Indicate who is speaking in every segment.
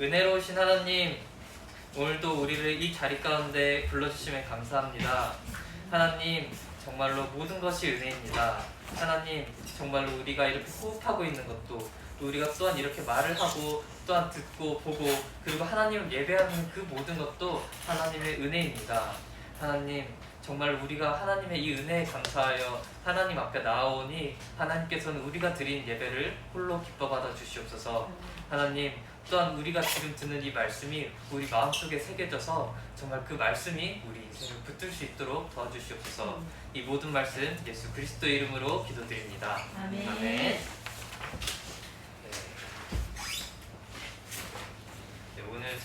Speaker 1: 은혜로우신 하나님, 오늘도 우리를 이 자리 가운데 불러주시면 감사합니다. 하나님, 정말로 모든 것이 은혜입니다. 하나님, 정말로 우리가 이렇게 호흡하고 있는 것도, 우리가 또한 이렇게 말을 하고 또한 듣고 보고 그리고 하나님을 예배하는 그 모든 것도 하나님의 은혜입니다. 하나님, 정말 우리가 하나님의 이 은혜에 감사하여 하나님 앞에 나아오니 하나님께서는 우리가 드린 예배를 홀로 기뻐 받아 주시옵소서. 하나님, 또한 우리가 지금 듣는 이 말씀이 우리 마음속에 새겨져서 정말 그 말씀이 우리 인생을 붙들 수 있도록 도와주시옵소서. 이 모든 말씀 예수 그리스도 이름으로 기도드립니다.
Speaker 2: 아멘.
Speaker 1: 아멘. 네,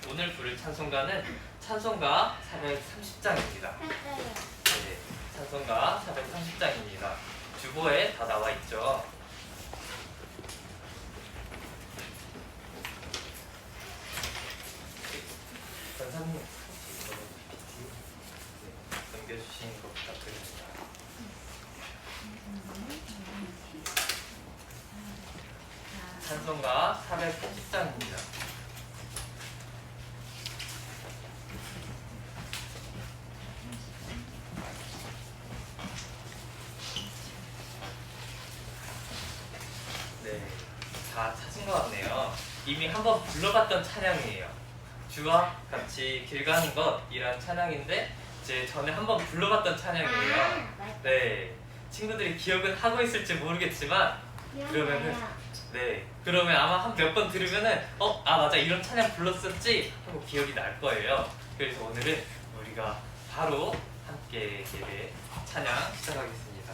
Speaker 1: 오늘 부를 찬송가는 찬송가 430장입니다. 네, 찬송가 430장입니다. 주보에 다 나와 있죠. 권사님, 넘겨주시는 것 부탁드립니다. 찬송가 430장입니다. 네, 다 찾은 것 같네요. 이미 한번 불러봤던 찬양이에요. 주와 같이 길 가는 것이란 찬양인데 이제 전에 한번 불러봤던 찬양이에요. 네, 친구들이 기억은 하고 있을지 모르겠지만 그러면 아마 한 몇 번 들으면은 맞아, 이런 찬양 불렀었지 하고 기억이 날 거예요. 그래서 오늘은 우리가 바로 함께 예배 찬양 시작하겠습니다.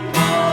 Speaker 3: 한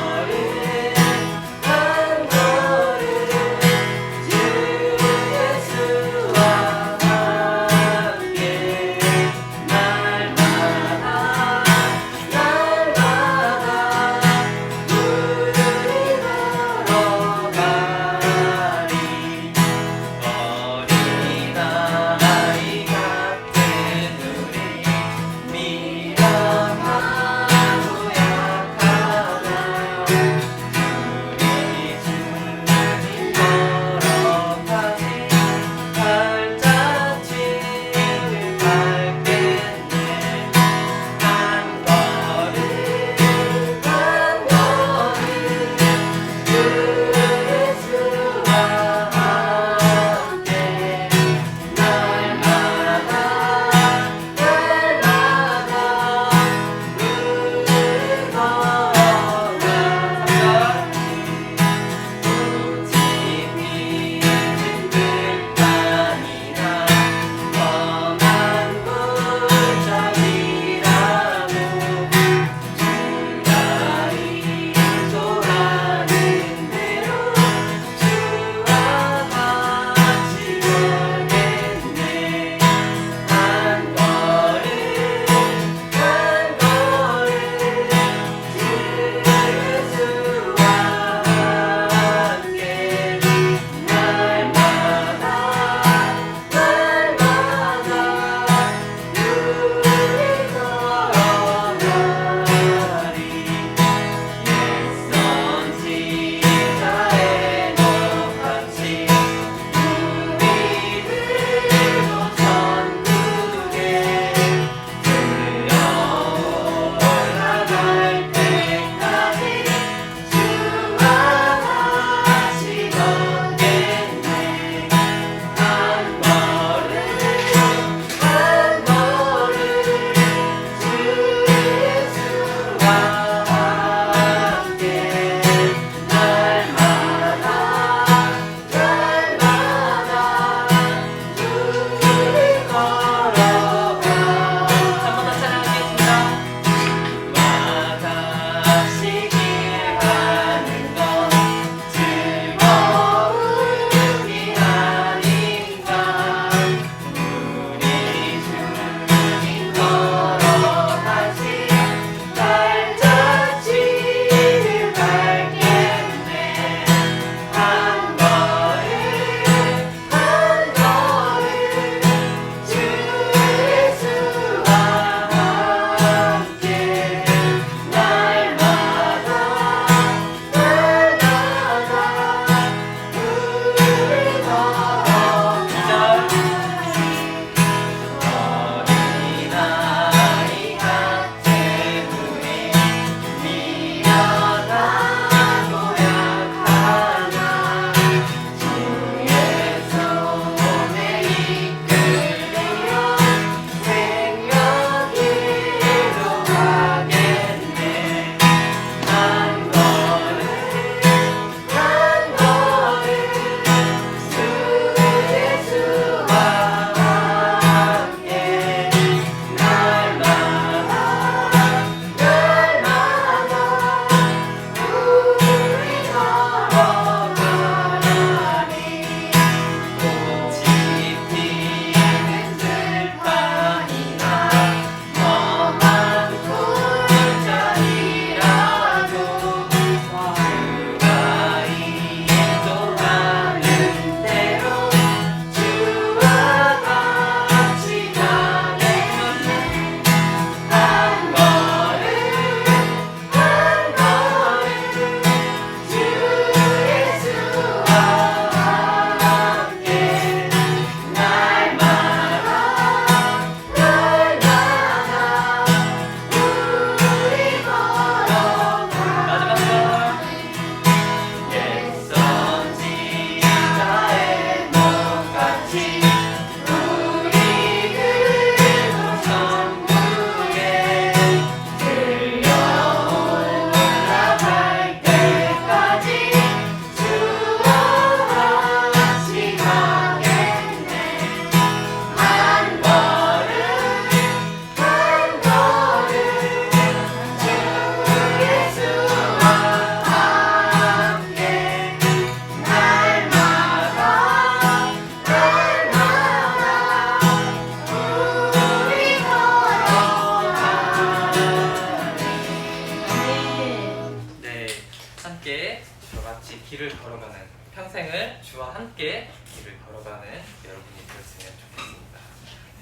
Speaker 1: 평생을 주와 함께 길을 걸어가는 여러분이 되었으면 좋겠습니다.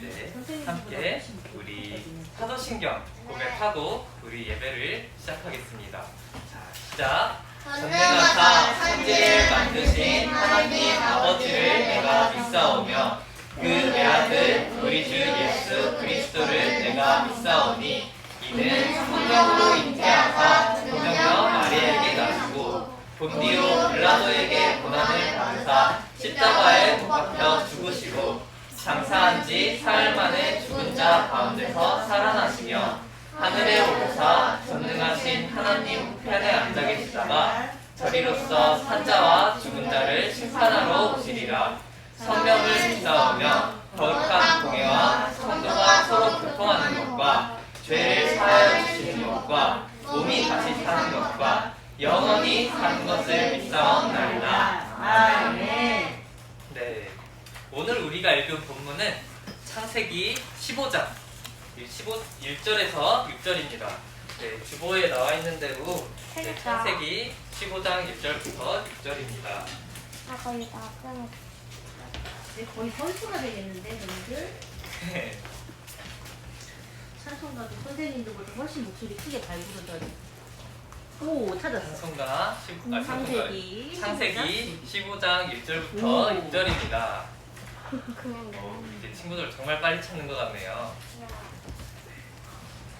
Speaker 1: 네, 함께 우리 사도신경 고백하고 우리 예배를 시작하겠습니다. 자, 시작. 전능하사 천지를 만드신 하나님 아버지를 내가 믿사오며 그 외아들 우리 주 예수 그리스도를 내가 믿사오니 이는 성령으로 잉태하사 동정녀 마리아에게 나시고 본디오 빌라도에게 고난을 받으사 십자가에 못 박혀 죽으시고 장사한 지 사흘 만에 죽은 자 가운데서 살아나시며 하늘에 오르사 전능하신 하나님 우편에 앉아 계시다가 저리로서 산자와 죽은 자를 심판하러 오시리라. 성령을 믿사오며 거룩한 공예와 성도가 서로 교통하는 것과 죄를 사하여 주시는 것과 몸이 다시 사는 것과 영원히 사는 것을 믿사옵나이다. 아멘. 네, 오늘 우리가 읽은 본문은 창세기 15장 1절에서 6절입니다. 네, 주보에 나와 있는 대로 네, 창세기 15장 1절부터 6절입니다.
Speaker 2: 거의 다 끝났어.
Speaker 3: 거의 선수가 되겠는데, 너희들?
Speaker 1: 네.
Speaker 3: 찬송가도 선생님들보다 훨씬 목소리 크게 잘 부르더니. 오, 찾았어.
Speaker 1: 찬송가
Speaker 3: 창세기
Speaker 1: 15장 1절부터 6절입니다.
Speaker 2: 그냥
Speaker 1: 이제 친구들 정말 빨리 찾는 것 같네요.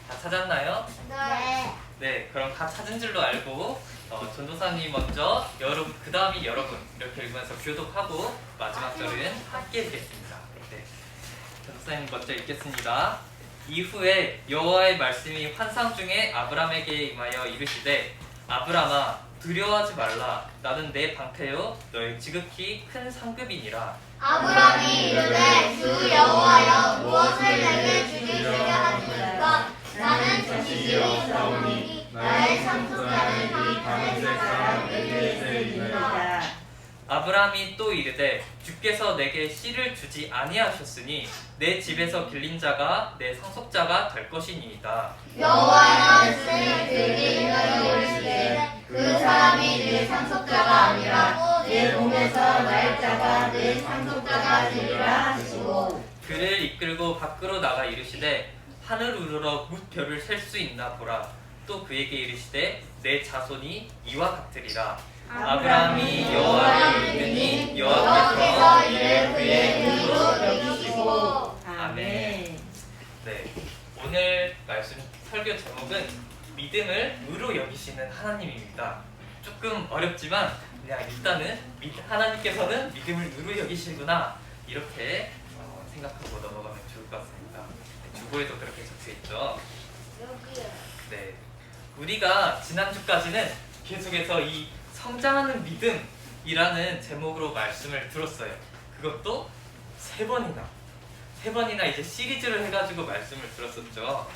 Speaker 1: 다 찾았나요?
Speaker 2: 네.
Speaker 1: 네, 그럼 다 찾은 줄로 알고 전도사님 먼저 여러분, 그 다음이 여러분 이렇게 읽으면서 교독하고 마지막 절은 함께 읽겠습니다. 네, 전도사님 먼저 읽겠습니다. 이후에 여호와의 말씀이 환상 중에 아브람에게 임하여 이르시되 아브람아 두려워하지 말라. 나는 내 방패요 너의 지극히 큰 상급이니라.
Speaker 2: 아브람이 이르되 주 여호와여 무엇을 내게 주시려 하시니까 나는 지시옵사오니 나의 상속자는 이 다메섹 사람 엘리에셀이니라.
Speaker 1: 아브람이 또 이르되 주께서 내게 씨를 주지 아니하셨으니 내 집에서 길린 자가 내 상속자가 될 것이니이다.
Speaker 2: 여호와의 말씀을 들으니 이르시되 그 사람이 내 상속자가 아니라 내 몸에서 날 자가 내 상속자가 되리라 하시고
Speaker 1: 그를 이끌고 밖으로 나가 이르시되 하늘 우러러 뭇별을 셀 수 있나 보라. 또 그에게 이르시되 내 자손이 이와 같으리라. 아브라함이 여호와를 믿으니 여호와께서 이를 그의 의로 여기시고. 아멘. 네, 오늘 말씀 설교 제목은 믿음을 의로 여기시는 하나님입니다. 조금 어렵지만 그냥 일단은 하나님께서는 믿음을 의로 여기시구나 이렇게 생각하고 넘어가면 좋을 것 같습니다. 주보에도 그렇게 적혀 있죠. 네, 우리가 지난주까지는 계속해서 이 성장하는 믿음이라는 제목으로 말씀을 들었어요. 그것도 세 번이나 이제 시리즈를 해가지고 말씀을 들었었죠.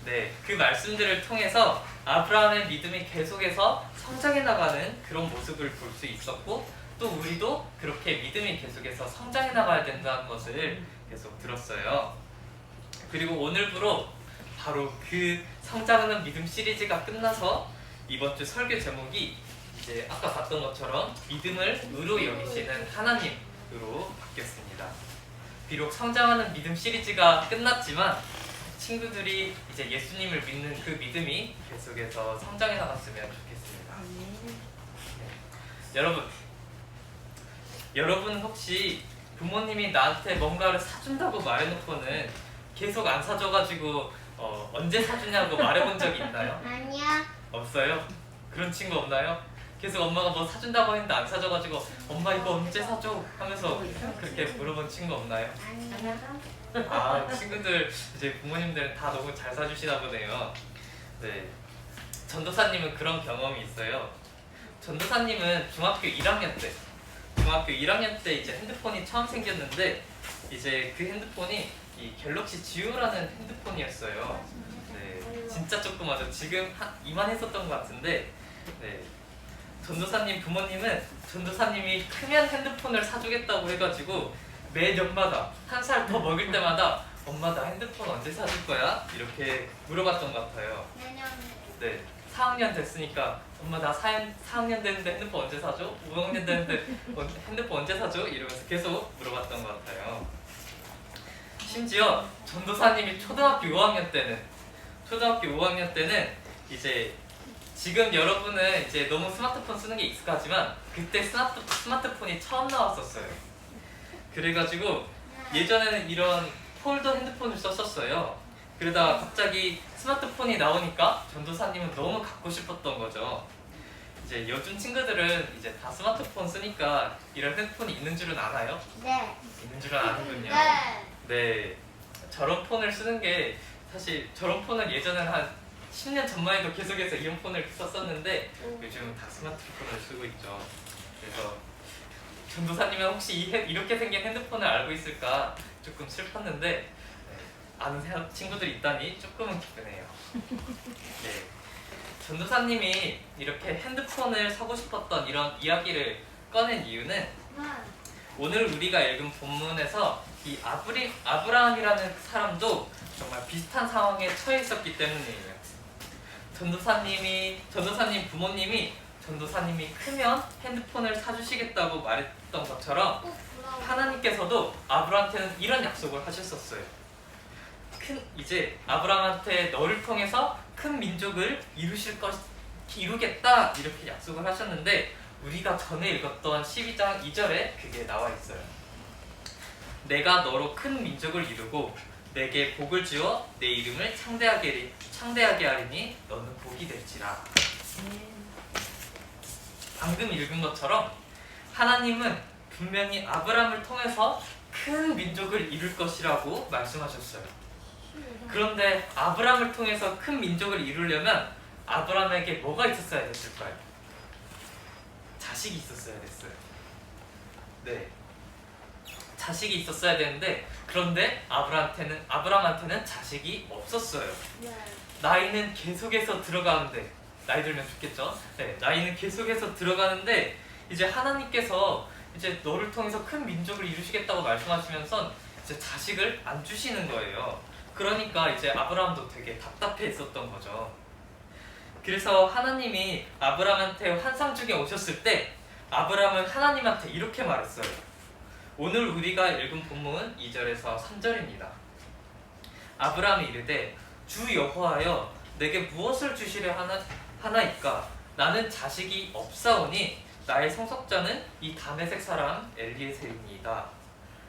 Speaker 1: 네, 그 말씀들을 통해서 아브라함의 믿음이 계속해서 성장해 나가는 그런 모습을 볼 수 있었고, 또 우리도 그렇게 믿음이 계속해서 성장해 나가야 된다는 것을 계속 들었어요. 그리고 오늘부로 바로 그 성장하는 믿음 시리즈가 끝나서 이번 주 설교 제목이 이제 아까 봤던 것처럼 믿음을 의로 여기시는 하나님으로 바뀌었습니다. 비록 성장하는 믿음 시리즈가 끝났지만 친구들이 이제 예수님을 믿는 그 믿음이 계속해서 성장해 나갔으면 좋겠습니다. 네. 여러분 혹시 부모님이 나한테 뭔가를 사준다고 말해놓고는 계속 안 사줘가지고 언제 사주냐고 말해본 적이 있나요?
Speaker 2: 아니야.
Speaker 1: 없어요? 그런 친구 없나요? 계속 엄마가 뭐 사준다고 했는데 안 사줘가지고 엄마 이거 언제 사줘? 하면서 그렇게 물어본 친구 없나요?
Speaker 2: 아니야.
Speaker 1: 아, 친구들 이제 부모님들은 다 너무 잘 사주시나 보네요. 네, 전도사님은 그런 경험이 있어요. 전도사님은 중학교 1학년 때 이제 핸드폰이 처음 생겼는데 이제 그 핸드폰이 이 갤럭시 지오라는 핸드폰이었어요. 네, 진짜 조그마죠. 지금 한 이만했었던 것 같은데, 네, 전도사님 부모님은 전도사님이 크면 핸드폰을 사주겠다고 해가지고 매년마다 한 살 더 먹을 때마다 엄마 나 핸드폰 언제 사줄 거야? 이렇게 물어봤던 것 같아요.
Speaker 2: 내년에.
Speaker 1: 네, 4학년 됐으니까 엄마 나 4학년 됐는데 핸드폰 언제 사줘? 5학년 됐는데 핸드폰 언제 사줘? 이러면서 계속 물어봤던 것 같아요. 심지어 전도사님이 초등학교 5학년 때는 이제 지금 여러분은 이제 너무 스마트폰 쓰는 게 익숙하지만 그때 스마트폰이 처음 나왔었어요. 그래가지고 예전에는 이런 폴더 핸드폰을 썼었어요. 그러다가 갑자기 스마트폰이 나오니까 전도사님은 너무 갖고 싶었던 거죠. 이제 요즘 친구들은 이제 다 스마트폰 쓰니까 이런 핸드폰이 있는 줄은 알아요?
Speaker 2: 네.
Speaker 1: 있는 줄은 아는군요.
Speaker 2: 네.
Speaker 1: 네, 저런 폰을 쓰는 게 사실 저런 폰은 예전엔 한 10년 전만 해도 계속해서 이런 폰을 썼었는데 요즘은 다 스마트폰을 쓰고 있죠. 그래서 전도사님은 혹시 이렇게 생긴 핸드폰을 알고 있을까 조금 슬펐는데 아는 친구들이 있다니 조금은 기쁘네요. 네, 전도사님이 이렇게 핸드폰을 사고 싶었던 이런 이야기를 꺼낸 이유는 오늘 우리가 읽은 본문에서 이 아브라함이라는 사람도 정말 비슷한 상황에 처해 있었기 때문이에요. 전도사님 부모님이 전도사님이 크면 핸드폰을 사주시겠다고 말했던 것처럼 하나님께서도 아브라함한테는 이런 약속을 하셨었어요. 이제 아브라함한테 너를 통해서 큰 민족을 이루겠다 이렇게 약속을 하셨는데 우리가 전에 읽었던 12장 2절에 그게 나와 있어요. 내가 너로 큰 민족을 이루고 내게 복을 주어 내 이름을 창대하게 하리니 너는 복이 될지라. 방금 읽은 것처럼 하나님은 분명히 아브라함을 통해서 큰 민족을 이룰 것이라고 말씀하셨어요. 그런데 아브라함을 통해서 큰 민족을 이루려면 아브라함에게 뭐가 있었어야 됐을까요? 자식이 있었어야 됐어요. 네, 자식이 있었어야 되는데 그런데 아브라함한테는 자식이 없었어요. 나이는 계속해서 들어가는데 나이 들면 죽겠죠? 네, 나이는 계속해서 들어가는데 이제 하나님께서 이제 너를 통해서 큰 민족을 이루시겠다고 말씀하시면서 이제 자식을 안 주시는 거예요. 그러니까 이제 아브라함도 되게 답답해 있었던 거죠. 그래서 하나님이 아브라함한테 환상중에 오셨을 때 아브라함은 하나님한테 이렇게 말했어요. 오늘 우리가 읽은 본문 2절에서 3절입니다. 아브라함이 이르되 주 여호와여 내게 무엇을 주시려 하나이까? 나는 자식이 없사오니 나의 성속자는 이 다메섹 사람 엘리에셀이니이다.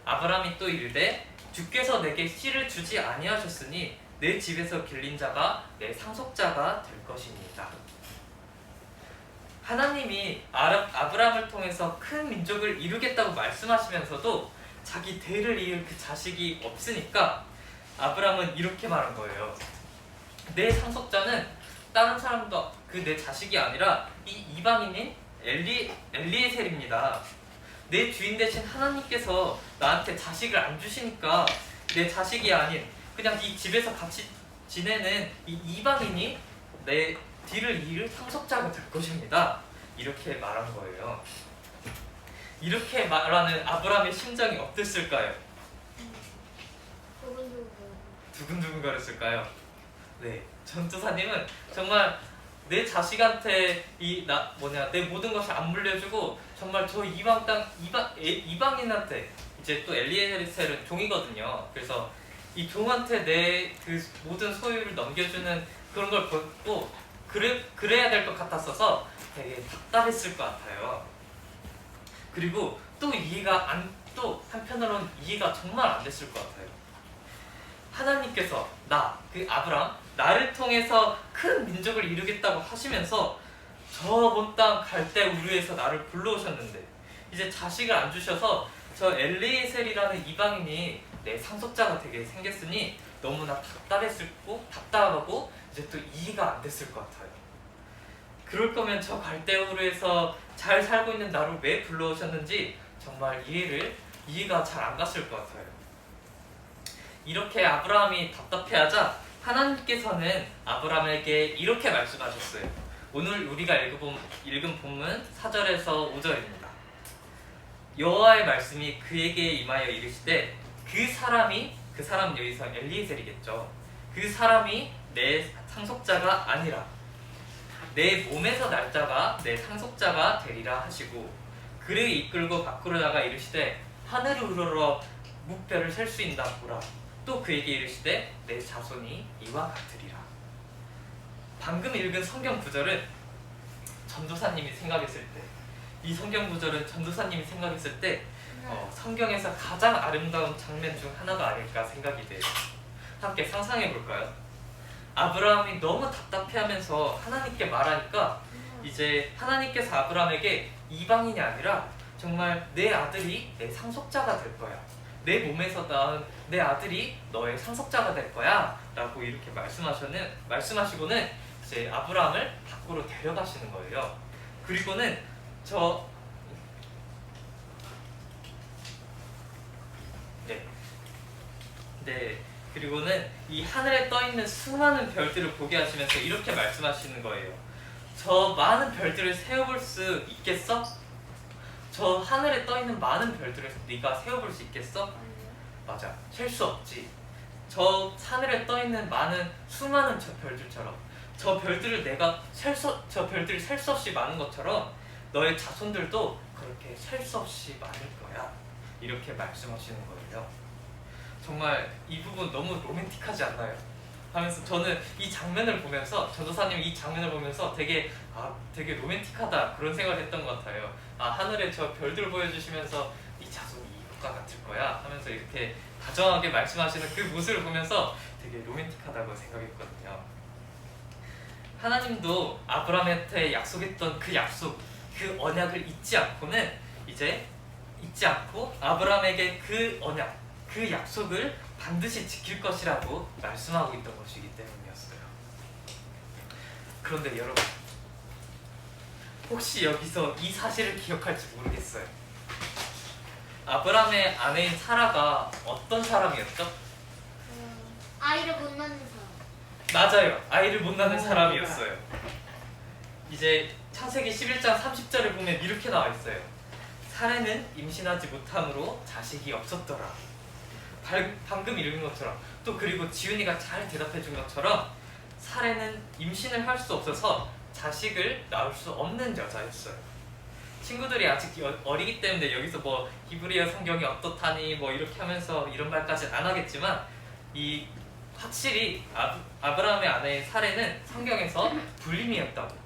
Speaker 1: 아브라함이 또 이르되 주께서 내게 씨를 주지 아니하셨으니 내 집에서 길린 자가 내 상속자가 될 것이니이다. 하나님이 아브라함을 통해서 큰 민족을 이루겠다고 말씀하시면서도 자기 대를 이을 그 자식이 없으니까 아브라함은 이렇게 말한 거예요. 내 상속자는 다른 사람도 그 내 자식이 아니라 이 이방인인 엘리에셀입니다. 내 주인 되신 하나님께서 나한테 자식을 안 주시니까 내 자식이 아닌 그냥 이 집에서 같이 지내는 이 이방인이 내 뒤를 이을 상속자가 될 것입니다. 이렇게 말한 거예요. 이렇게 말하는 아브라함의 심정이 어땠을까요? 두근두근 거렸을까요? 네, 전도사님은 정말 내 자식한테 내 모든 것을 안 물려주고 정말 저 이방인한테 이제 또 엘리에셀은 종이거든요. 그래서 이 종한테 내 그 모든 소유를 넘겨주는 그런 걸 보고 그래야 될 것 같았어서 되게 답답했을 것 같아요. 그리고 또 한편으로는 이해가 정말 안 됐을 것 같아요. 하나님께서 아브라함 나를 통해서 큰 민족을 이루겠다고 하시면서 저 먼 땅 갈대 우르에서 나를 불러오셨는데 이제 자식을 안 주셔서 저 엘리에셀이라는 이방인이 내 상속자가 되게 생겼으니 너무나 답답하고 이제 또 이해가 안 됐을 것 같아요. 그럴 거면 저 갈대 우르에서 잘 살고 있는 나를 왜 불러오셨는지 정말 이해가 잘 안 갔을 것 같아요. 이렇게 아브라함이 답답해하자 하나님께서는 아브라함에게 이렇게 말씀하셨어요. 오늘 우리가 읽은 본문 4절에서 5절입니다. 여호와의 말씀이 그에게 임하여 이르시되 그 사람은 여기서 엘리에셀이겠죠. 그 사람이 내 상속자가 아니라 내 몸에서 날 자가 내 상속자가 되리라 하시고 그를 이끌고 밖으로 나가 이르시되 하늘을 우러러 묵별을 셀 수 있나 보라. 또 그에게 이르시되 내 자손이 이와 같으리라. 방금 읽은 성경 구절은 전도사님이 생각했을 때, 이 성경 구절은 전도사님이 생각했을 때 성경에서 가장 아름다운 장면 중 하나가 아닐까 생각이 돼요. 함께 상상해 볼까요? 아브라함이 너무 답답해하면서 하나님께 말하니까 이제 하나님께서 아브라함에게 이방인이 아니라 정말 내 아들이 내 상속자가 될 거야. 내 몸에서 낳은 내 아들이 너의 상속자가 될 거야 라고 이렇게 말씀하시고는 이제 아브라함을 밖으로 데려가시는 거예요. 그리고는 그리고는 이 하늘에 떠있는 수많은 별들을 보게 하시면서 이렇게 말씀하시는 거예요. 저 많은 별들을 세어볼 수 있겠어? 저 하늘에 떠있는 많은 별들을 네가 세어볼 수 있겠어? 맞아, 셀 수 없지. 저 하늘에 떠있는 수많은 저 별들처럼 저 별들을 저 별들이 셀 수 없이 많은 것처럼 너의 자손들도 그렇게 셀 수 없이 많을 거야. 이렇게 말씀하시는 거예요. 정말 이 부분 너무 로맨틱하지 않나요? 하면서 저는 이 장면을 보면서 전도사님 이 장면을 보면서 되게 로맨틱하다 그런 생각을 했던 것 같아요. 하늘에 저 별들 보여주시면서 이 자손이 이것과 같을 거야 하면서 이렇게 다정하게 말씀하시는 그 모습을 보면서 되게 로맨틱하다고 생각했거든요. 하나님도 아브라함한테 약속했던 그 약속, 그 언약을 잊지 않고 아브라함에게 그 언약, 그 약속을 반드시 지킬 것이라고 말씀하고 있던 것이기 때문이었어요. 그런데 여러분, 혹시 여기서 이 사실을 기억할지 모르겠어요. 아브라함의 아내인 사라가 어떤 사람이었죠?
Speaker 2: 아이를 못 낳는 사람.
Speaker 1: 맞아요. 아이를 못 낳는 사람이었어요. 이제 창세기 11장 30절을 보면 이렇게 나와 있어요. 사례는 임신하지 못함으로 자식이 없었더라. 방금 읽은 것처럼 또 그리고 지훈이가 잘 대답해 준 것처럼 사례는 임신을 할 수 없어서 자식을 낳을 수 없는 여자였어요. 친구들이 아직 어리기 때문에 여기서 뭐 히브리어 성경이 어떻다니 뭐 이렇게 하면서 이런 말까지는 안 하겠지만 이 확실히 아브라함의 아내인 사례는 성경에서 불임이었다고.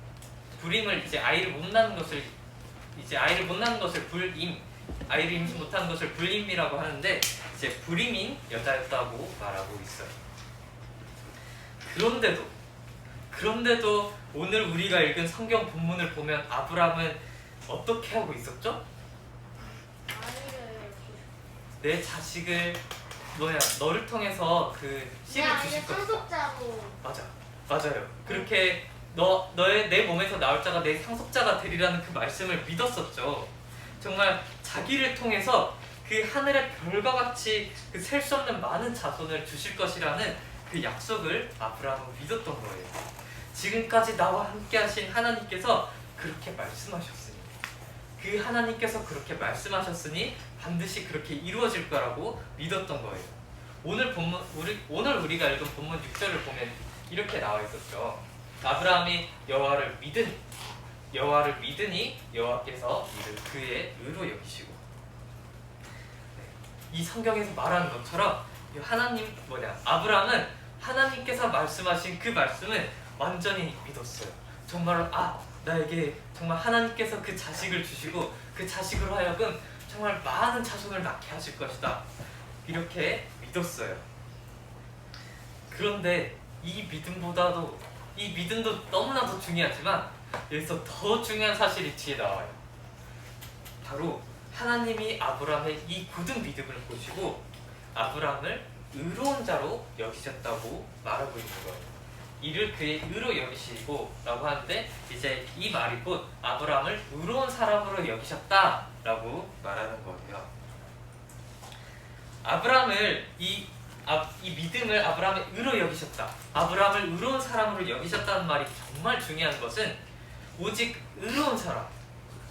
Speaker 1: 불임을 이제 아이를 못 낳는 것을 불임, 아이를 임신 못하는 것을 불임이라고 하는데 이제 불임인 여자였다고 말하고 있어요. 그런데도 오늘 우리가 읽은 성경 본문을 보면 아브라함은 어떻게 하고 있었죠? 내 자식을 너를 통해서 그 씨를 주실 것이다.
Speaker 2: 상속자고.
Speaker 1: 맞아요. 그렇게 내 몸에서 나올 자가 내 상속자가 되리라는 그 말씀을 믿었었죠. 정말 자기를 통해서 그 하늘의 별과 같이 그 셀 수 없는 많은 자손을 주실 것이라는 그 약속을 아브라함은 믿었던 거예요. 지금까지 나와 함께 하신 하나님께서 그렇게 말씀하셨으니, 그 하나님께서 그렇게 말씀하셨으니 반드시 그렇게 이루어질 거라고 믿었던 거예요. 오늘 우리가 읽은 본문 6절을 보면 이렇게 나와 있었죠. 아브라함이 여호와를 믿으니 여호와께서 이를 그의 의로 여기시고. 이 성경에서 말하는 것처럼 아브라함은 하나님께서 말씀하신 그 말씀을 완전히 믿었어요. 정말로 나에게 정말 하나님께서 그 자식을 주시고 그 자식으로 하여금 정말 많은 자손을 낳게 하실 것이다. 이렇게 믿었어요. 그런데 이 믿음도 너무나도 중요하지만 여기서 더 중요한 사실이 뒤에 나와요. 바로 하나님이 아브라함의 이 굳은 믿음을 보시고 아브라함을 의로운 자로 여기셨다고 말하고 있는 거예요. 이를 그의 의로 여기시고 라고 하는데 이제 이 말이 곧 아브라함을 의로운 사람으로 여기셨다라고 말하는 거예요. 이 믿음을 아브라함의 의로 여기셨다, 아브라함을 의로운 사람으로 여기셨다는 말이 정말 중요한 것은 오직 의로운 사람,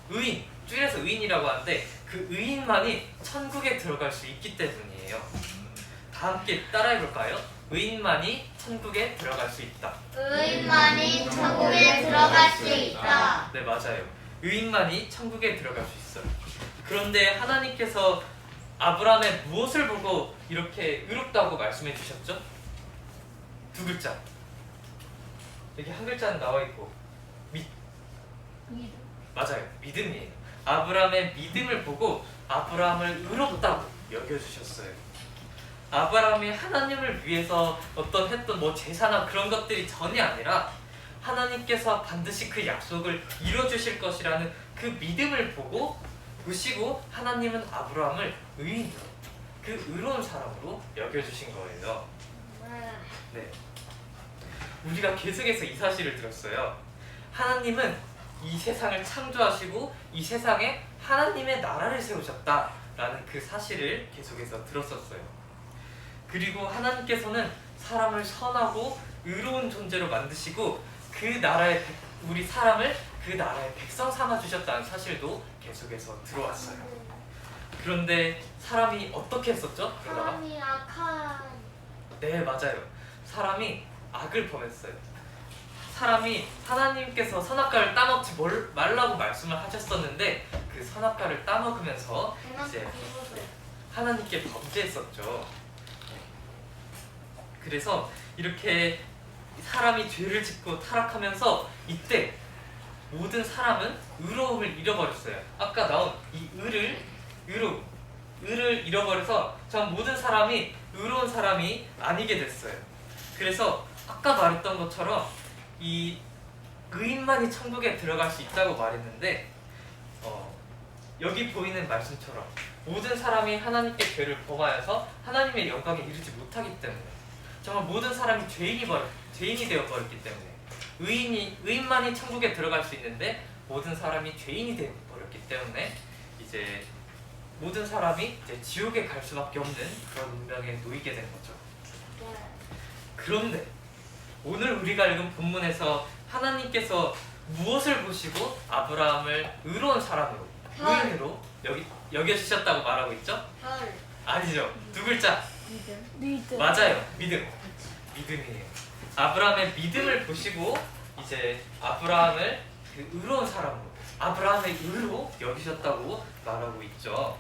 Speaker 1: 의인, 줄여서 의인이라고 하는데 그 의인만이 천국에 들어갈 수 있기 때문이에요. 다 함께 따라해볼까요? 의인만이 천국에 들어갈 수 있다.
Speaker 2: 의인만이 천국에 들어갈 수 있다.
Speaker 1: 네, 맞아요. 의인만이 천국에 들어갈 수 있어요. 그런데 하나님께서 아브라함의 무엇을 보고 이렇게 의롭다고 말씀해 주셨죠? 두 글자. 여기 한 글자는 나와 있고 맞아요. 믿음이에요. 아브라함의 믿음을 보고 아브라함을 의롭다고 여겨주셨어요. 아브라함이 하나님을 위해서 어떤 했던 뭐 제사나 그런 것들이 전이 아니라 하나님께서 반드시 그 약속을 이뤄주실 것이라는 그 믿음을 보고 보시고 하나님은 아브라함을 의인으로, 그 의로운 사람으로 여겨주신 거예요. 네. 우리가 계속해서 이 사실을 들었어요. 하나님은 이 세상을 창조하시고 이 세상에 하나님의 나라를 세우셨다라는 그 사실을 계속해서 들었었어요. 그리고 하나님께서는 사람을 선하고 의로운 존재로 만드시고 그 나라의 우리 사람을 그 나라의 백성 삼아 주셨다는 사실도 계속해서 들어왔어요. 그런데 사람이 어떻게 했었죠? 그러다가
Speaker 2: 사람이 악한.
Speaker 1: 네, 맞아요. 사람이 악을 범했어요. 사람이 하나님께서 선악과를 따먹지 말라고 말씀을 하셨었는데 그 선악과를 따먹으면서 이제 하나님께 범죄했었죠. 그래서 이렇게 사람이 죄를 짓고 타락하면서 이때 모든 사람은 의로움을 잃어버렸어요. 아까 나온 이 의를 잃어버려서 전 모든 사람이 의로운 사람이 아니게 됐어요. 그래서 아까 말했던 것처럼 이 의인만이 천국에 들어갈 수 있다고 말했는데 여기 보이는 말씀처럼 모든 사람이 하나님께 죄를 범하여서 하나님의 영광에 이르지 못하기 때문에 정말 모든 사람이 죄인이 되어버렸기 때문에 의인만이 천국에 들어갈 수 있는데 모든 사람이 죄인이 되어버렸기 때문에 이제 모든 사람이 이제 지옥에 갈 수밖에 없는 그런 운명에 놓이게 된 거죠. 그런데 오늘 우리가 읽은 본문에서 하나님께서 무엇을 보시고 아브라함을 의로운 사람으로, 의인으로 여겨주셨다고 말하고 있죠? 아니죠. 두 글자.
Speaker 3: 믿음.
Speaker 1: 맞아요. 믿음이에요. 아브라함의 믿음을 보시고 이제 아브라함을 그 의로운 사람으로, 아브라함의 의로 여기셨다고 말하고 있죠.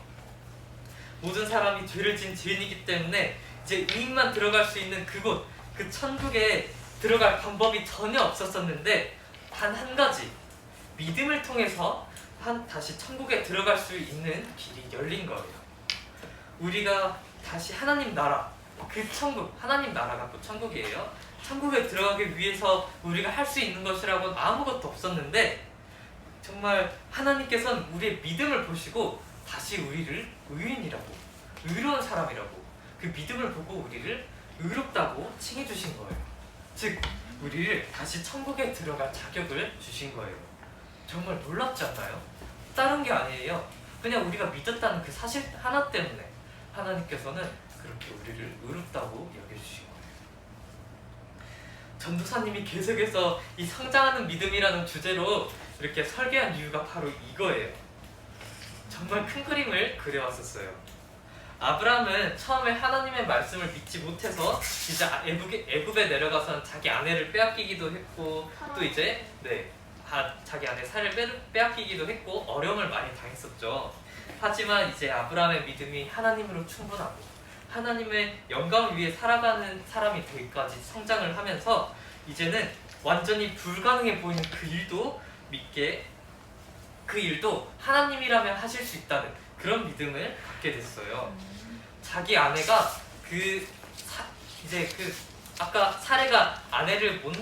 Speaker 1: 모든 사람이 죄를 지은 죄인이기 때문에 이제 의인만 들어갈 수 있는 그곳, 그 천국에 들어갈 방법이 전혀 없었었는데 단 한 가지, 믿음을 통해서 다시 천국에 들어갈 수 있는 길이 열린 거예요. 우리가 다시 하나님 나라, 그 천국, 하나님 나라가 또 천국이에요. 천국에 들어가기 위해서 우리가 할 수 있는 것이라고는 아무것도 없었는데 정말 하나님께서는 우리의 믿음을 보시고 다시 우리를 의인이라고, 의로운 사람이라고, 그 믿음을 보고 우리를 의롭다고 칭해주신 거예요. 즉 우리를 다시 천국에 들어갈 자격을 주신 거예요. 정말 놀랍지 않나요? 다른 게 아니에요. 그냥 우리가 믿었다는 그 사실 하나 때문에 하나님께서는 그렇게 우리를 의롭다고 여겨주신 거예요. 전도사님이 계속해서 이 성장하는 믿음이라는 주제로 이렇게 설계한 이유가 바로 이거예요. 정말 큰 그림을 그려왔었어요. 아브라함은 처음에 하나님의 말씀을 믿지 못해서 이제 애굽에 내려가서는 자기 아내를 빼앗기기도 했고 또 이제 자기 아내 살을 빼앗기기도 했고 어려움을 많이 당했었죠. 하지만 이제 아브라함의 믿음이 하나님으로 충분하고 하나님의 영광을 위해 살아가는 사람이 되기까지 성장을 하면서 이제는 완전히 불가능해 보이는 그 일도 믿게, 그 일도 하나님이라면 하실 수 있다는 그런 믿음을 갖게 됐어요. 자기 아내가 아까 사례가 아이를 못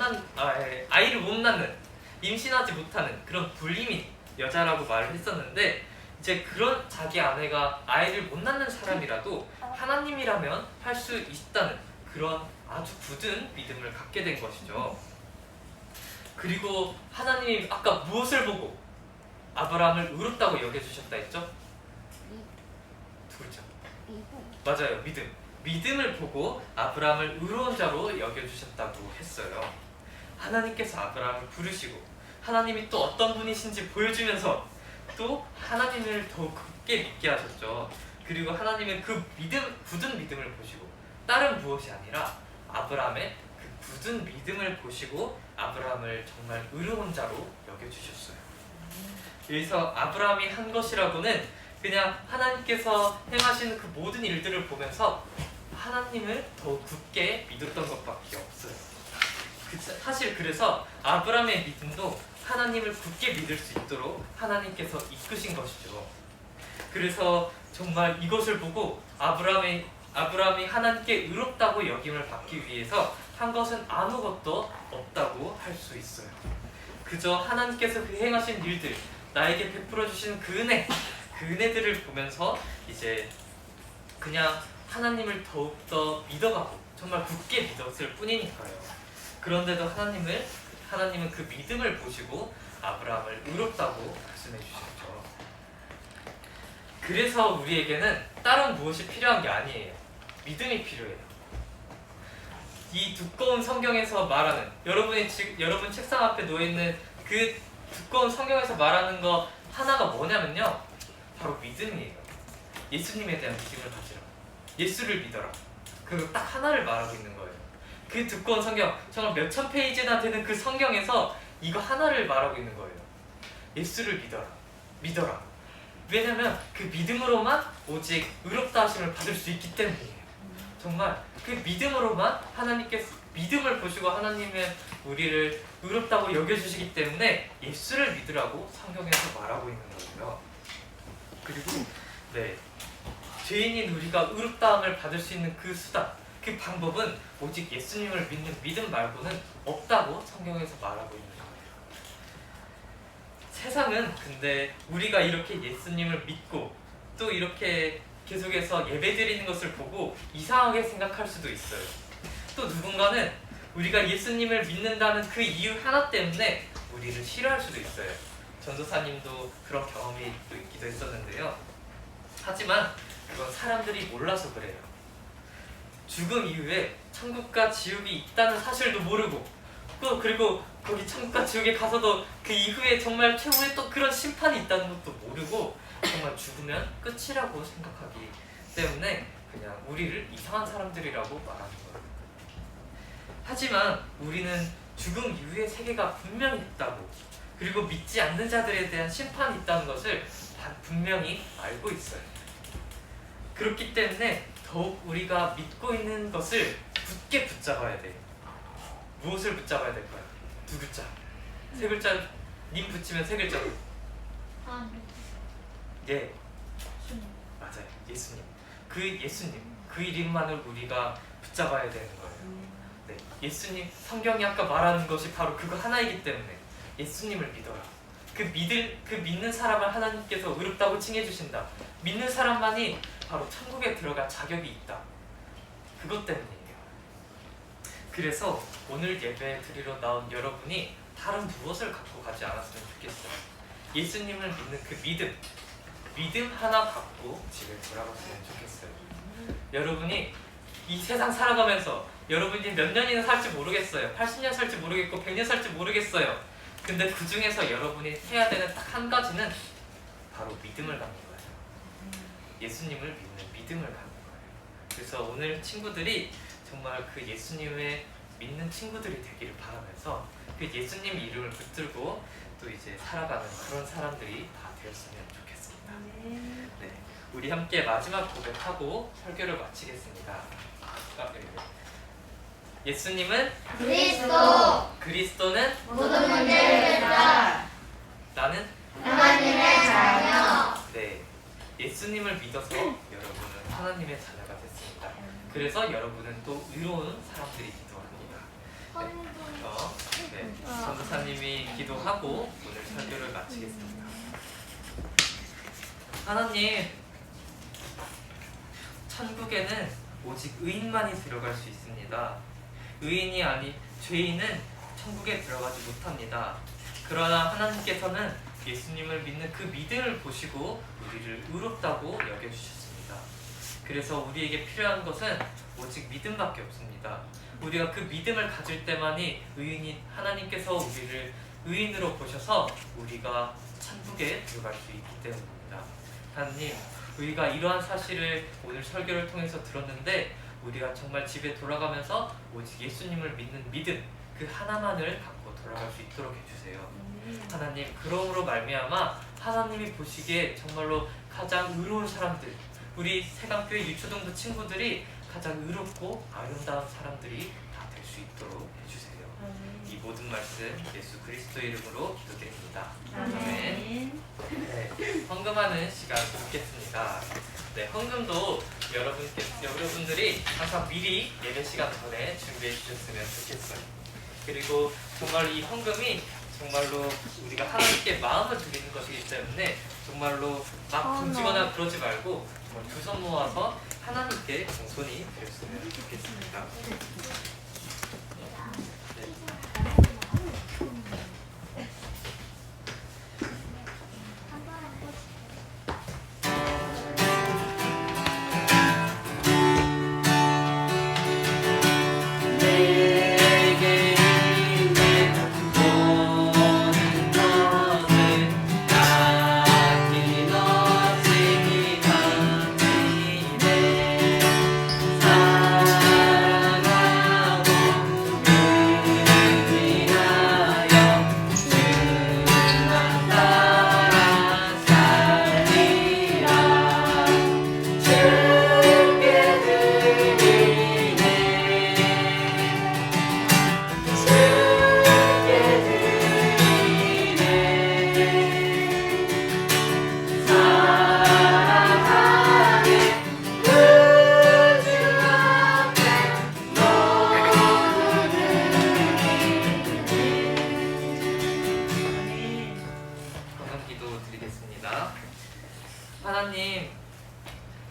Speaker 1: 낳는, 임신하지 못하는 그런 불임인 여자라고 말을 했었는데 이제 그런 자기 아내가 아이를 못 낳는 사람이라도 하나님이라면 할 수 있다는 그런 아주 굳은 믿음을 갖게 된 것이죠. 그리고 하나님이 아까 무엇을 보고 아브라함을 의롭다고 여겨주셨다 했죠? 두 글자. 맞아요. 믿음을 보고 아브라함을 의로운 자로 여겨주셨다고 했어요. 하나님께서 아브라함을 부르시고 하나님이 또 어떤 분이신지 보여주면서 또 하나님을 더욱 굳게 믿게 하셨죠. 그리고 하나님의 그 굳은 믿음을 보시고 다른 무엇이 아니라 아브라함의 그 굳은 믿음을 보시고 아브라함을 정말 의로운 자로 여겨주셨어요. 여기서 아브라함이 한 것이라고는 그냥 하나님께서 행하시는 그 모든 일들을 보면서 하나님을 더 굳게 믿었던 것밖에 없어요. 사실 그래서 아브라함의 믿음도 하나님을 굳게 믿을 수 있도록 하나님께서 이끄신 것이죠. 그래서 정말 이것을 보고 아브라함이 하나님께 의롭다고 여김을 받기 위해서 한 것은 아무것도 없다고 할 수 있어요. 그저 하나님께서 그 행하신 일들, 나에게 베풀어 주시는 그 은혜들을 보면서 이제 그냥 하나님을 더욱더 믿어가고 정말 굳게 믿었을 뿐이니까요. 그런데도 하나님은 그 믿음을 보시고 아브라함을 의롭다고 말씀해 주셨죠. 그래서 우리에게는 다른 무엇이 필요한 게 아니에요. 믿음이 필요해요. 이 두꺼운 성경에서 말하는 여러분 책상 앞에 놓여 있는 그 두꺼운 성경에서 말하는 거 하나가 뭐냐면요, 바로 믿음이에요. 예수님에 대한 믿음을 가지라. 예수를 믿어라. 그거 딱 하나를 말하고 있는 거예요. 그 두꺼운 성경, 정말 몇천 페이지나 되는 그 성경에서 이거 하나를 말하고 있는 거예요. 예수를 믿어라. 왜냐면 그 믿음으로만 오직 의롭다 하심을 받을 수 있기 때문이에요. 정말 그 믿음으로만 하나님께서 믿음을 보시고 하나님은 우리를 의롭다고 여겨주시기 때문에 예수를 믿으라고 성경에서 말하고 있는 거예요. 그리고 죄인인 우리가 의롭다함을 받을 수 있는 그 수단, 그 방법은 오직 예수님을 믿는 믿음 말고는 없다고 성경에서 말하고 있는 거예요. 세상은 근데 우리가 이렇게 예수님을 믿고 또 이렇게 계속해서 예배드리는 것을 보고 이상하게 생각할 수도 있어요. 또 누군가는 우리가 예수님을 믿는다는 그 이유 하나 때문에 우리를 싫어할 수도 있어요. 전도사님도 그런 경험이 또 있기도 했었는데요. 하지만 그건 사람들이 몰라서 그래요. 죽음 이후에 천국과 지옥이 있다는 사실도 모르고 그리고 거기 천국과 지옥에 가서도 그 이후에 정말 최후의 또 그런 심판이 있다는 것도 모르고 정말 죽으면 끝이라고 생각하기 때문에 그냥 우리를 이상한 사람들이라고 말하는 거예요. 하지만 우리는 죽음 이후의 세계가 분명히 있다고, 그리고 믿지 않는 자들에 대한 심판이 있다는 것을 분명히 알고 있어요. 그렇기 때문에 더욱 우리가 믿고 있는 것을 굳게 붙잡아야 돼요. 무엇을 붙잡아야 될까요? 두 글자. 세 글자. 님 붙이면 세 글자로. 예, 맞아요. 예수님. 그 예수님, 그 이름만을 우리가 붙잡아야 되는 거예요. 네, 예수님, 성경이 아까 말하는 것이 바로 그거 하나이기 때문에 예수님을 믿어라. 그 믿는 사람을 하나님께서 의롭다고 칭해 주신다. 믿는 사람만이 바로 천국에 들어갈 자격이 있다. 그것 때문이에요. 그래서 오늘 예배 드리러 나온 여러분이 다른 무엇을 갖고 가지 않았으면 좋겠어요. 예수님을 믿는 그 믿음 하나 갖고 집에 돌아갔으면 좋겠어요. 여러분이 이 세상 살아가면서 여러분이 몇 년이나 살지 모르겠어요. 80년 살지 모르겠고 100년 살지 모르겠어요. 근데 그 중에서 여러분이 해야 되는 딱 한 가지는 바로 믿음을 갖는 거예요. 예수님을 믿는 믿음을 갖는 거예요. 그래서 오늘 친구들이 정말 그 예수님의 믿는 친구들이 되기를 바라면서 그 예수님 이름을 붙들고 또 이제 살아가는 그런 사람들이 다 되었으면 좋겠습니다. 네, 우리 함께 마지막 고백하고 설교를 마치겠습니다. 예수님은 그리스도는
Speaker 2: 모든 문제를 해결한다.
Speaker 1: 나는
Speaker 2: 하나님의 자녀.
Speaker 1: 네, 예수님을 믿어서 여러분은 하나님의 자녀가 됐습니다. 그래서 여러분은 또 의로운 사람들이기도 합니다. 네, 전도사님이 기도하고 오늘 설교를 마치겠습니다. 하나님, 천국에는 오직 의인만이 들어갈 수 있습니다. 의인이 아닌 죄인은 천국에 들어가지 못합니다. 그러나 하나님께서는 예수님을 믿는 그 믿음을 보시고 우리를 의롭다고 여겨주셨습니다. 그래서 우리에게 필요한 것은 오직 믿음밖에 없습니다. 우리가 그 믿음을 가질 때만이 하나님께서 우리를 의인으로 보셔서 우리가 천국에 들어갈 수 있기 때문입니다. 하나님, 우리가 이러한 사실을 오늘 설교를 통해서 들었는데 우리가 정말 집에 돌아가면서 오직 예수님을 믿는 믿음 그 하나만을 갖고 돌아갈 수 있도록 해주세요. 하나님, 그러므로 말미암아 하나님이 보시기에 정말로 가장 의로운 사람들, 우리 세강교회 유초등부 친구들이 가장 의롭고 아름다운 사람들이 다 될 수 있도록 해주세요. 이 모든 말씀 예수 그리스도 이름으로 기도드립니다. 아멘. 네, 헌금하는 시간 갖겠습니다. 네, 헌금도 여러분들이 항상 미리 예배 시간 전에 준비해 주셨으면 좋겠어요. 그리고 정말 이 헌금이 정말로 우리가 하나님께 마음을 드리는 것이기 때문에 정말로 막 던지거나 그러지 말고 정말 두 손 모아서 하나님께 공손히 드렸으면 좋겠습니다.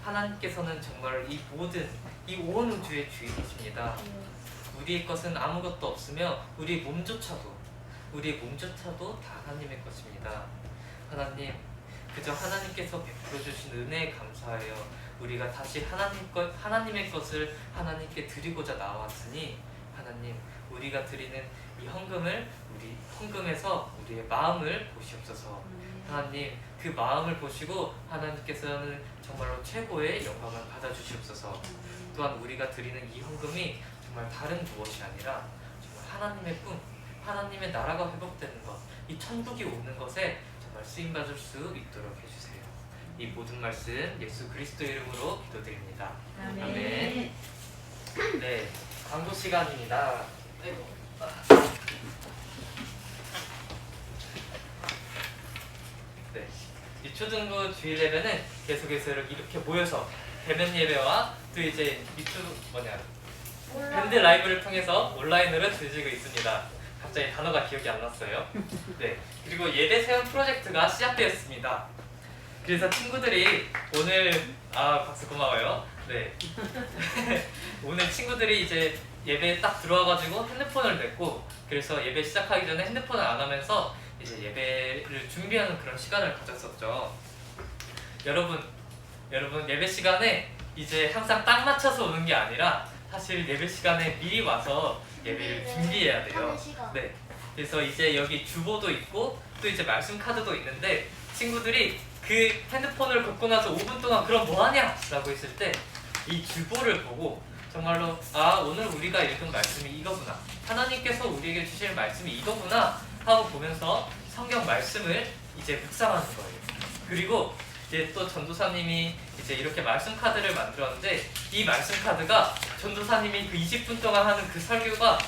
Speaker 1: 하나님께서는 정말 이 모든 이 온 우주의 주인이십니다. 우리의 것은 아무것도 없으며 우리의 몸조차도 다 하나님의 것입니다. 하나님, 그저 하나님께서 베풀어 주신 은혜에 감사하여 우리가 다시 하나님의 것을 하나님께 드리고자 나왔으니 하나님, 우리가 드리는 이 헌금에서 우리의 마음을 보시옵소서. 하나님, 그 마음을 보시고 하나님께서는 정말로 최고의 영광을 받아주시옵소서. 또한 우리가 드리는 이 헌금이 정말 다른 무엇이 아니라 정말 하나님의 꿈, 하나님의 나라가 회복되는 것, 이 천국이 오는 것에 정말 쓰임받을 수 있도록 해주세요. 이 모든 말씀 예수 그리스도 이름으로 기도드립니다. 아멘. 네, 광고 시간입니다. 네, 유초등부 주일 예배는 계속해서 이렇게 모여서 대면 예배와 또 이제 밴드 라이브를 통해서 온라인으로 드리고 있습니다. 갑자기 단어가 기억이 안 났어요. 네, 그리고 예배 세움 프로젝트가 시작되었습니다. 그래서 친구들이 오늘 박수 고마워요. 네, 오늘 친구들이 이제 예배에 딱 들어와가지고 핸드폰을 냈고, 그래서 예배 시작하기 전에 핸드폰을 안 하면서 이제 예배를 준비하는 그런 시간을 가졌었죠. 여러분 예배 시간에 이제 항상 딱 맞춰서 오는 게 아니라 사실 예배 시간에 미리 와서 예배를 준비해야 돼요. 네, 그래서 이제 여기 주보도 있고 또 이제 말씀 카드도 있는데, 친구들이 그 핸드폰을 걷고 나서 5분 동안 그럼 뭐하냐? 라고 했을 때 이 주보를 보고 정말로 오늘 우리가 읽은 말씀이 이거구나, 하나님께서 우리에게 주실 말씀이 이거구나 하고 보면서 성경 말씀을 이제 묵상하는 거예요. 그리고 이제 또 전도사님이 이제 이렇게 말씀 카드를 만들었는데, 이 말씀 카드가 전도사님이 그 20분 동안 하는 그 설교가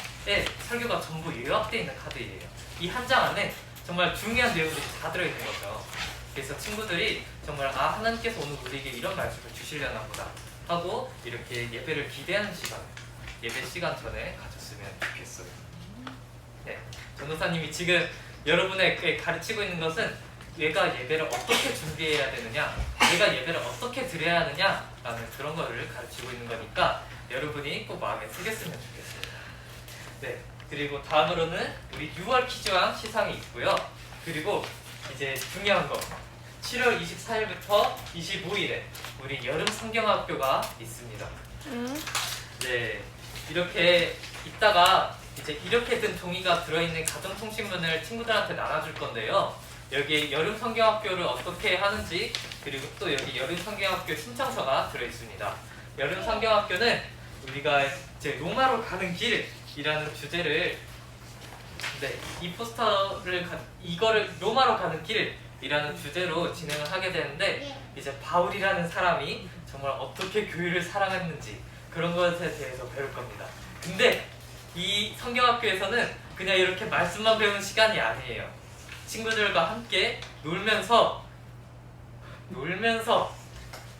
Speaker 1: 전부 요약되어 있는 카드예요. 이 한 장 안에 정말 중요한 내용들이 다 들어있는 거죠. 그래서 친구들이 정말 하나님께서 오늘 우리에게 이런 말씀을 주시려나 보다 하고 이렇게 예배를 기대하는 시간을 예배 시간 전에 가졌으면 좋겠어요. 네, 전도사님이 지금 여러분에게 가르치고 있는 것은 내가 예배를 어떻게 준비해야 되느냐, 내가 예배를 어떻게 드려야 하느냐라는 그런 거를 가르치고 있는 거니까 여러분이 꼭 마음에 새겼으면 좋겠습니다. 네, 그리고 다음으로는 우리 6월 퀴즈왕 시상이 있고요. 그리고 이제 중요한 거, 7월 24일부터 25일에 우리 여름 성경학교가 있습니다. 네, 이렇게 있다가 이제 이렇게 든 종이가 들어있는 가정통신문을 친구들한테 나눠줄 건데요. 여기 여름 성경학교를 어떻게 하는지, 그리고 또 여기 여름 성경학교 신청서가 들어있습니다. 여름 성경학교는 우리가 이제 로마로 가는 길이라는 주제를 이 포스터를 이거를 로마로 가는 길이라는 주제로 진행을 하게 되는데 이제 바울이라는 사람이 정말 어떻게 교회를 사랑했는지 그런 것에 대해서 배울 겁니다. 근데 이 성경학교에서는 그냥 이렇게 말씀만 배우는 시간이 아니에요. 친구들과 함께 놀면서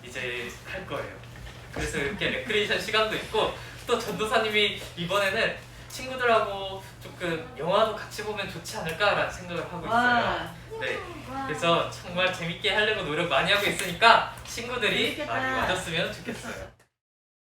Speaker 1: 이제 할 거예요. 그래서 이렇게 레크레이션 시간도 있고 또 전도사님이 이번에는 친구들하고 조금 영화도 같이 보면 좋지 않을까라는 생각을 하고 있어요. 네, 그래서 정말 재밌게 하려고 노력 많이 하고 있으니까 친구들이
Speaker 3: 재밌겠다.
Speaker 1: 많이 와줬으면 좋겠어요.